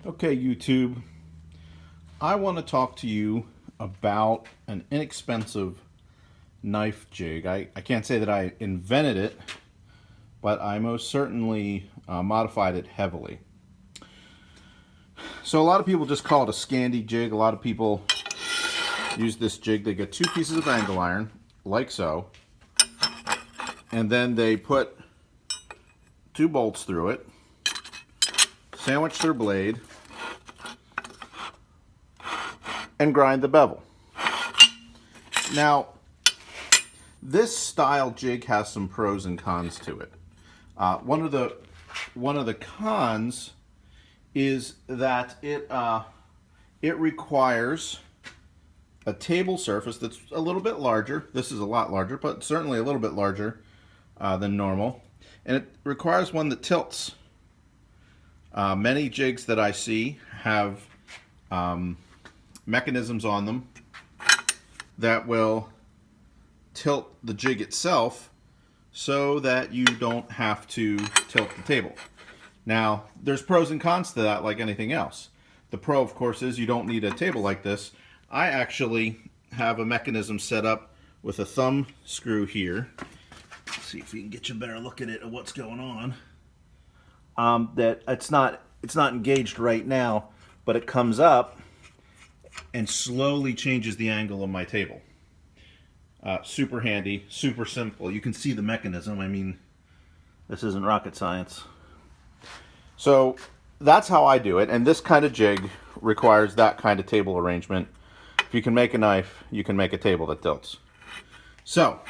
Okay, YouTube, I want to talk to you about an inexpensive knife jig. I can't say that I invented it, but I most certainly modified it heavily. So a lot of people just call it a Scandi jig. A lot of people use this jig. They get two pieces of angle iron, like so, and then they put two bolts through it, sandwich their blade, and grind the bevel. Now, this style jig has some pros and cons to it. One of the cons is that it requires a table surface that's a little bit larger. This is a lot larger, but certainly a little bit larger than normal, and it requires one that tilts. Many jigs that I see have mechanisms on them that will tilt the jig itself so that you don't have to tilt the table. Now, there's pros and cons to that like anything else. The pro, of course, is you don't need a table like this. I actually have a mechanism set up with a thumb screw here. Let's see if we can get you a better look at it, at what's going on. That it's not engaged right now, but it comes up and slowly changes the angle of my table. Super handy, super simple. You can see the mechanism. I mean, this isn't rocket science. So that's how I do it, and this kind of jig requires that kind of table arrangement. If you can make a knife, you can make a table that tilts. So,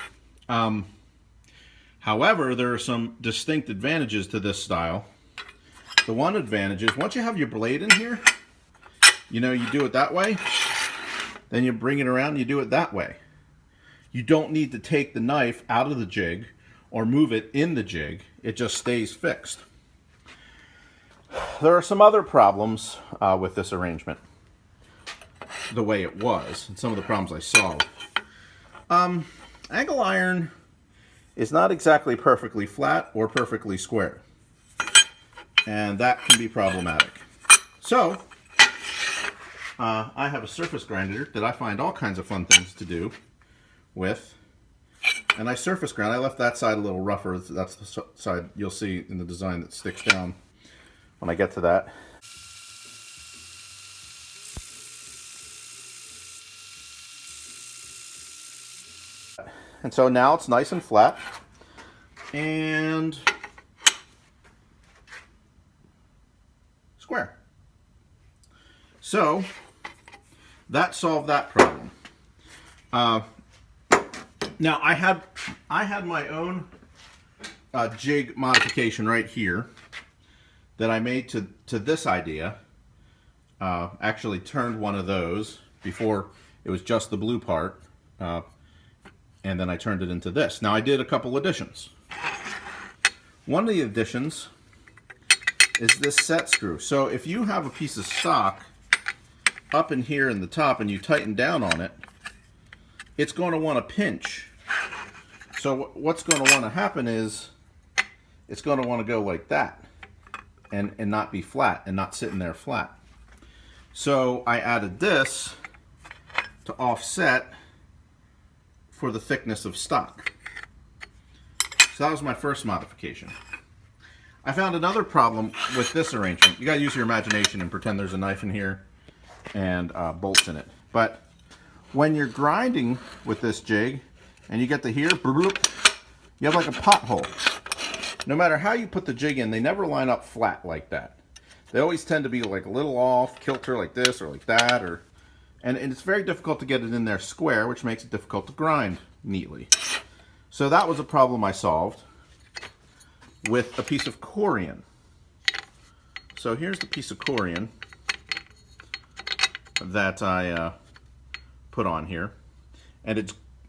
however, there are some distinct advantages to this style. The one advantage is once you have your blade in here, you know, you do it that way, then you bring it around and you do it that way. You don't need to take the knife out of the jig or move it in the jig. It just stays fixed. There are some other problems with this arrangement, the way it was, and some of the problems I solved. Angle iron is not exactly perfectly flat or perfectly square, and that can be problematic. So, I have a surface grinder that I find all kinds of fun things to do with, and I surface grind. I left that side a little rougher. That's the side you'll see in the design that sticks down when I get to that. And so now it's nice and flat, and square. So that solved that problem. Now I had my own jig modification right here that I made to this idea. Actually turned one of those before it was just the blue part, and then I turned it into this. Now I did a couple additions. One of the additions is this set screw. So if you have a piece of stock up in here in the top and you tighten down on it, it's going to want to pinch. So what's going to want to happen is it's going to want to go like that and not be flat and not sitting there flat. So I added this to offset for the thickness of stock. So that was my first modification. I found another problem with this arrangement. You got to use your imagination and pretend there's a knife in here and bolts in it. But when you're grinding with this jig and you get to here, you have like a pothole. No matter how you put the jig in, they never line up flat like that. They always tend to be like a little off kilter like this or like that, and it's very difficult to get it in there square, which makes it difficult to grind neatly. So that was a problem I solved with a piece of Corian. So here's the piece of Corian that I put on here, and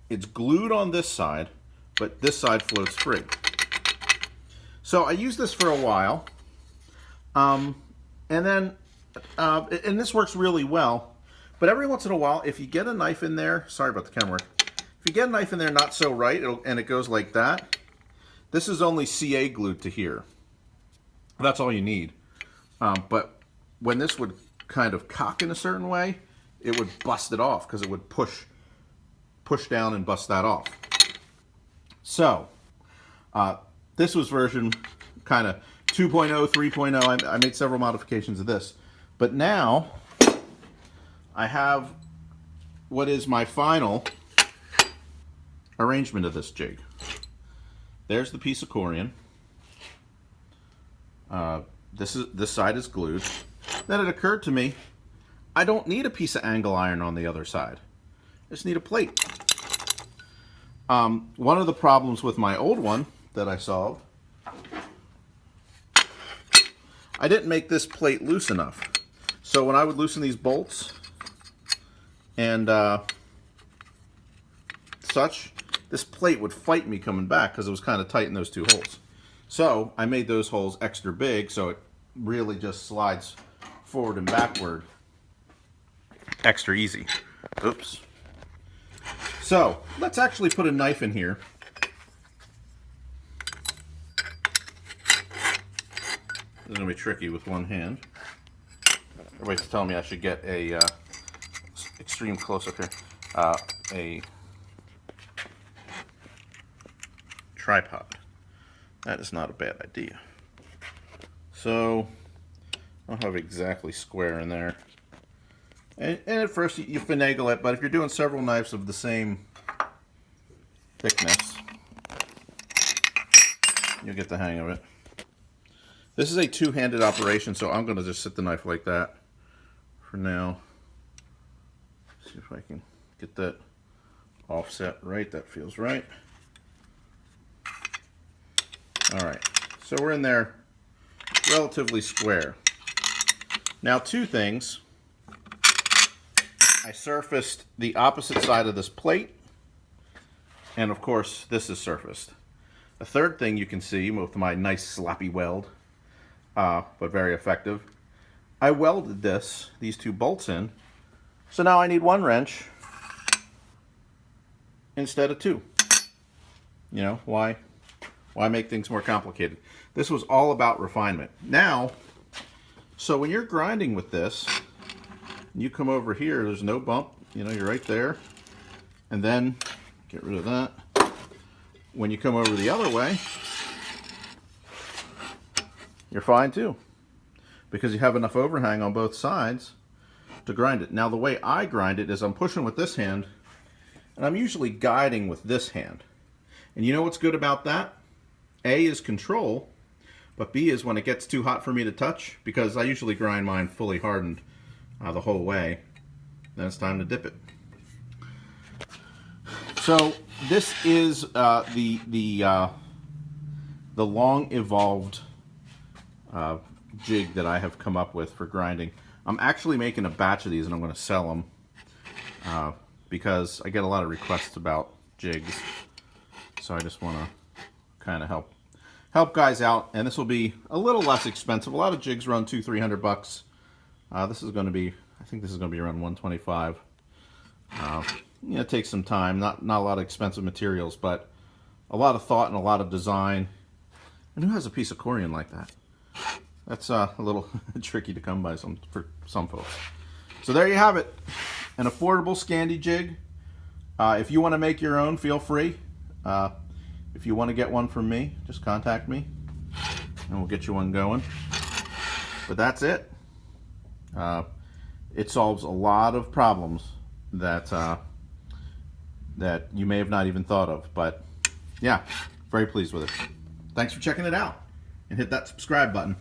it's glued on this side, but this side floats free. So I used this for a while, and then and this works really well. But every once in a while, if you get a knife in there, sorry about the camera work, if you get a knife in there not so right, and it goes like that, this is only CA glued to here. That's all you need. But when this would kind of cock in a certain way, it would bust it off because it would push down and bust that off. So this was version kind of 2.0, 3.0. I made several modifications of this, but now I have what is my final arrangement of this jig. There's the piece of corian. This side is glued. Then it occurred to me, I don't need a piece of angle iron on the other side. I just need a plate. One of the problems with my old one that I solved, I didn't make this plate loose enough. So when I would loosen these bolts and such, this plate would fight me coming back because it was kind of tight in those two holes. So I made those holes extra big so it really just slides forward and backward extra easy. Oops. So let's actually put a knife in here. This is going to be tricky with one hand. Everybody's telling me I should get a extreme close-up here. A tripod. That is not a bad idea. So I'll have exactly square in there. And at first you finagle it, but if you're doing several knives of the same thickness, you'll get the hang of it. This is a two-handed operation, so I'm going to just sit the knife like that for now. See if I can get that offset right. That feels right. Alright, so we're in there relatively square. Now, two things. I surfaced the opposite side of this plate, and of course this is surfaced. A third thing you can see with my nice sloppy weld, but very effective, I welded these two bolts in, so now I need one wrench instead of two. You know, why make things more complicated? This was all about refinement. Now, so when you're grinding with this, you come over here, there's no bump, you know, you're right there. And then, get rid of that. When you come over the other way, you're fine too, because you have enough overhang on both sides to grind it. Now the way I grind it is I'm pushing with this hand, and I'm usually guiding with this hand. And you know what's good about that? A is control, but B is when it gets too hot for me to touch, because I usually grind mine fully hardened the whole way. Then it's time to dip it. So this is the long evolved jig that I have come up with for grinding. I'm actually making a batch of these and I'm going to sell them because I get a lot of requests about jigs. So I just want to kind of help guys out, and this will be a little less expensive. A lot of jigs run $200-300. This is going to be, I think this is going to be around $125. You know, it takes some time, not a lot of expensive materials, but a lot of thought and a lot of design. And who has a piece of corian like that? That's a little tricky to come by for some folks. So there you have it, an affordable Scandi jig. If you want to make your own, feel free. If you want to get one from me, just contact me and we'll get you one going. But that's it. It solves a lot of problems that that you may have not even thought of. But yeah, very pleased with it. Thanks for checking it out, and hit that subscribe button.